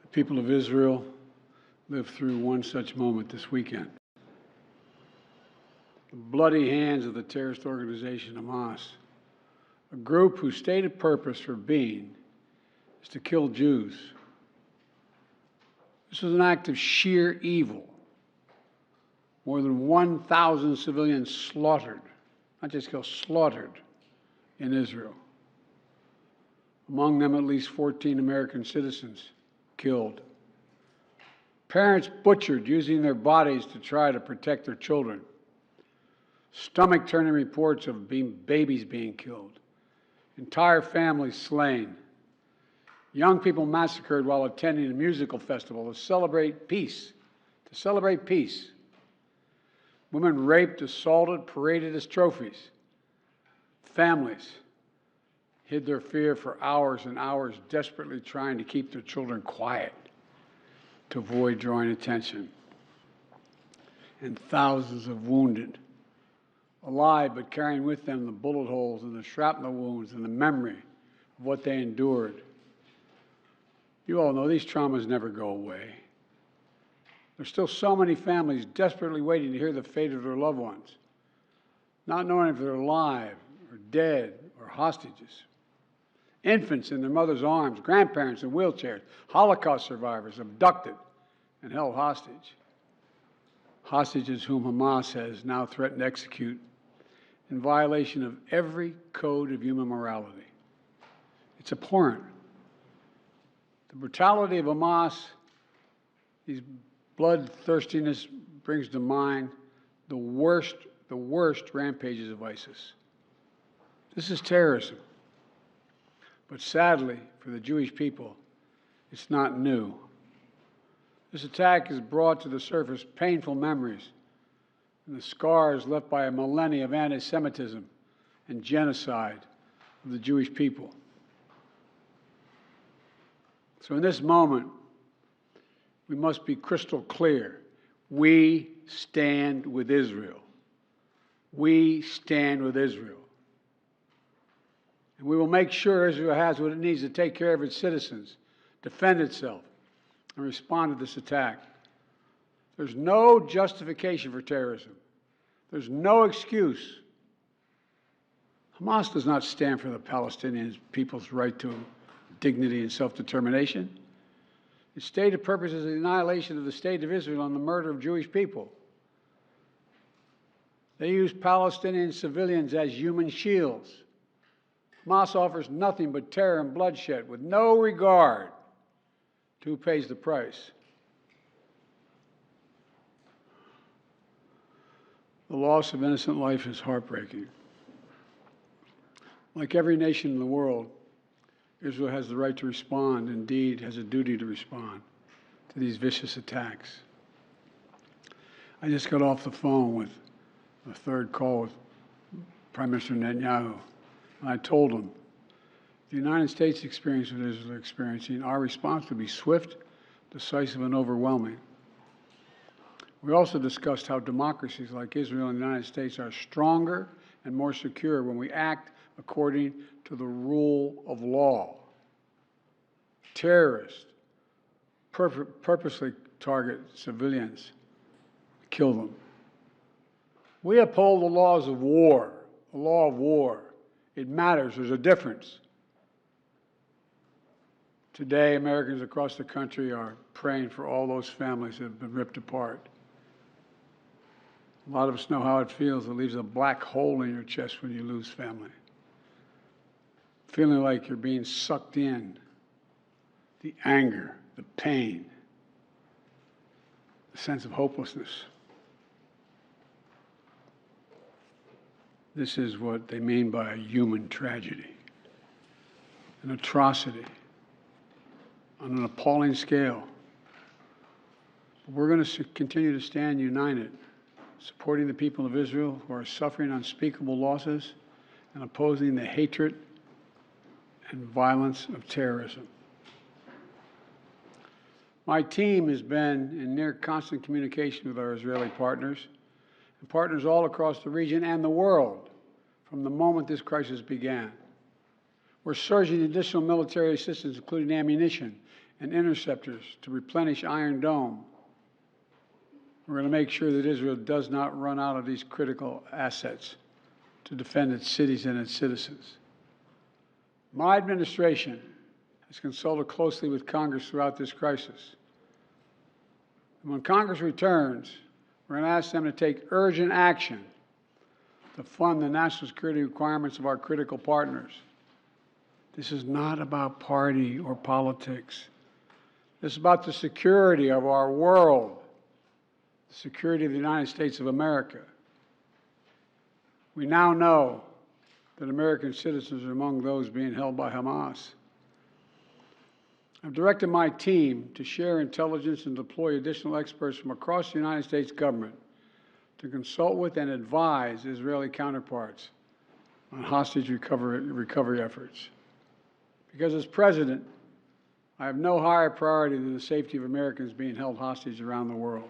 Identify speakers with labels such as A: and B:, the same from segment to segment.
A: The people of Israel lived through one such moment this weekend. The bloody hands of the terrorist organization Hamas, a group whose stated purpose for being is to kill Jews. This was an act of sheer evil. More than 1,000 civilians slaughtered, not just killed, slaughtered in Israel. Among them, at least 14 American citizens killed. Parents butchered using their bodies to try to protect their children. Stomach-turning reports of babies being killed. Entire families slain. Young people massacred while attending a musical festival to celebrate peace. Women raped, assaulted, paraded as trophies. Families hid their fear for hours and hours, desperately trying to keep their children quiet to avoid drawing attention. And thousands of wounded, alive but carrying with them the bullet holes and the shrapnel wounds and the memory of what they endured. You all know these traumas never go away. There's still so many families desperately waiting to hear the fate of their loved ones, not knowing if they're alive or dead or hostages. Infants in their mother's arms, grandparents in wheelchairs, Holocaust survivors abducted and held hostage. Hostages whom Hamas has now threatened to execute in violation of every code of human morality. It's abhorrent. The brutality of Hamas, these bloodthirstiness brings to mind the worst rampages of ISIS. This is terrorism. But sadly, for the Jewish people, it's not new. This attack has brought to the surface painful memories and the scars left by a millennia of anti-Semitism and genocide of the Jewish people. So in this moment, we must be crystal clear. We stand with Israel. We stand with Israel. And we will make sure Israel has what it needs to take care of its citizens, defend itself, and respond to this attack. There's no justification for terrorism. There's no excuse. Hamas does not stand for the Palestinian people's right to dignity and self-determination. Its stated purpose is the annihilation of the State of Israel and the murder of Jewish people. They use Palestinian civilians as human shields. Hamas offers nothing but terror and bloodshed with no regard to who pays the price. The loss of innocent life is heartbreaking. Like every nation in the world, Israel has the right to respond, indeed has a duty to respond to these vicious attacks. I just got off the phone with a third call with Prime Minister Netanyahu, and I told him the United States experience what Israel is experiencing, our response would be swift, decisive, and overwhelming. We also discussed how democracies like Israel and the United States are stronger and more secure when we act according to the rule of law. Terrorists purposely target civilians, kill them. We uphold the laws of war, the law of war. It matters. There's a difference. Today, Americans across the country are praying for all those families that have been ripped apart. A lot of us know how it feels. It leaves a black hole in your chest when you lose family. Feeling like you're being sucked in. The anger, the pain, the sense of hopelessness. This is what they mean by a human tragedy, an atrocity on an appalling scale. But we're going to continue to stand united, supporting the people of Israel who are suffering unspeakable losses and opposing the hatred and violence of terrorism. My team has been in near constant communication with our Israeli partners and partners all across the region and the world from the moment this crisis began. We're surging additional military assistance, including ammunition, and interceptors to replenish Iron Dome. We're going to make sure that Israel does not run out of these critical assets to defend its cities and its citizens. My administration has consulted closely with Congress throughout this crisis. And when Congress returns, we're going to ask them to take urgent action to fund the national security requirements of our critical partners. This is not about party or politics. This is about the security of our world, the security of the United States of America. We now know that American citizens are among those being held by Hamas. I've directed my team to share intelligence and deploy additional experts from across the United States government to consult with and advise Israeli counterparts on hostage recovery efforts. Because as president, I have no higher priority than the safety of Americans being held hostage around the world.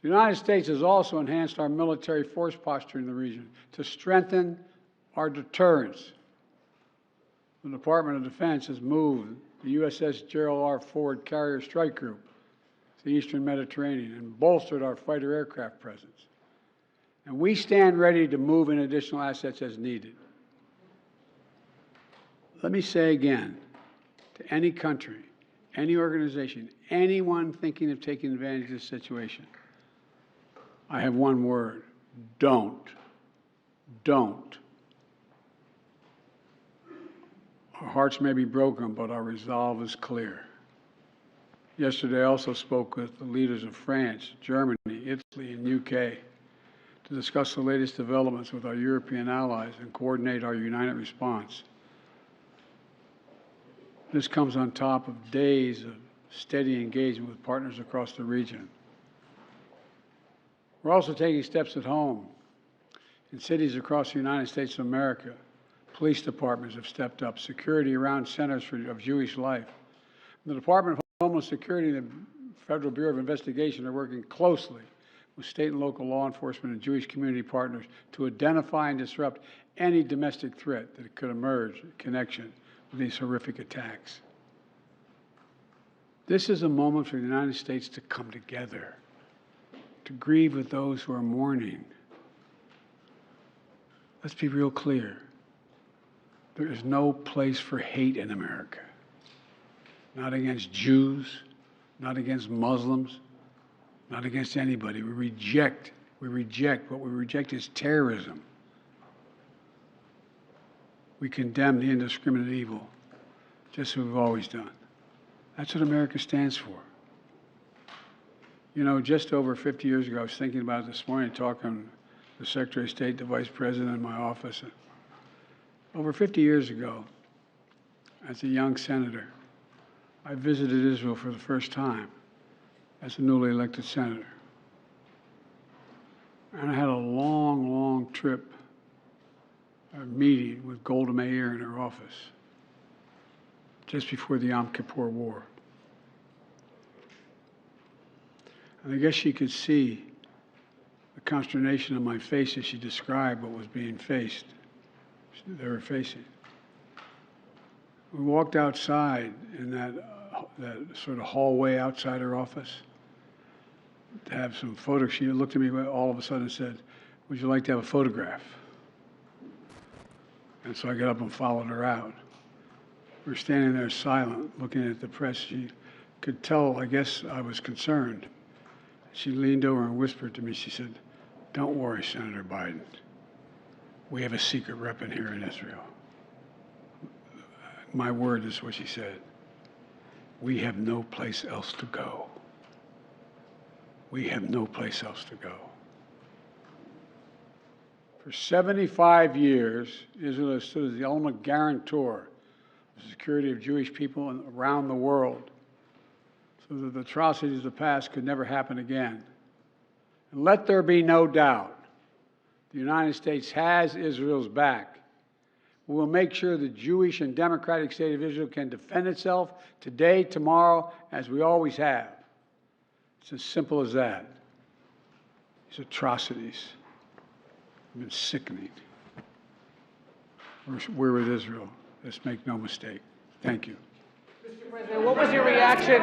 A: The United States has also enhanced our military force posture in the region to strengthen our deterrence. The Department of Defense has moved the USS Gerald R. Ford Carrier Strike Group to the Eastern Mediterranean and bolstered our fighter aircraft presence. And we stand ready to move in additional assets as needed. Let me say again, to any country, any organization, anyone thinking of taking advantage of this situation, I have one word: don't. Don't. Our hearts may be broken, but our resolve is clear. Yesterday, I also spoke with the leaders of France, Germany, Italy, and UK to discuss the latest developments with our European allies and coordinate our united response. This comes on top of days of steady engagement with partners across the region. We're also taking steps at home. In cities across the United States of America, police departments have stepped up, security around centers of Jewish life. The Department of Homeland Security and the Federal Bureau of Investigation are working closely with state and local law enforcement and Jewish community partners to identify and disrupt any domestic threat that could emerge in connection with these horrific attacks. This is a moment for the United States to come together, to grieve with those who are mourning. Let's be real clear. There is no place for hate in America. Not against Jews, not against Muslims, not against anybody. We reject. What we reject is terrorism. We condemn the indiscriminate evil, just as we've always done. That's what America stands for. You know, just over 50 years ago, I was thinking about it this morning, talking to the Secretary of State, the Vice President in my office. Over 50 years ago, as a young senator, I visited Israel for the first time as a newly elected senator. And I had a long, long trip, a meeting with Golda Meir in her office just before the Yom Kippur War. And I guess she could see the consternation on my face as she described what was being faced, they were facing. We walked outside in that sort of hallway outside her office to have some photos. She looked at me all of a sudden and said, "Would you like to have a photograph?" And so I got up and followed her out. We were standing there silent, looking at the press. She could tell, I guess, I was concerned. She leaned over and whispered to me, she said, "Don't worry, Senator Biden. We have a secret rep in here in Israel." My word is what she said. We have no place else to go. We have no place else to go. For 75 years, Israel has stood as the ultimate guarantor of the security of Jewish people around the world, so that the atrocities of the past could never happen again. And let there be no doubt, the United States has Israel's back. We will make sure the Jewish and democratic state of Israel can defend itself today, tomorrow, as we always have. It's as simple as that. These atrocities have been sickening. We're with Israel. Let's make no mistake. Thank you.
B: President, what was your reaction?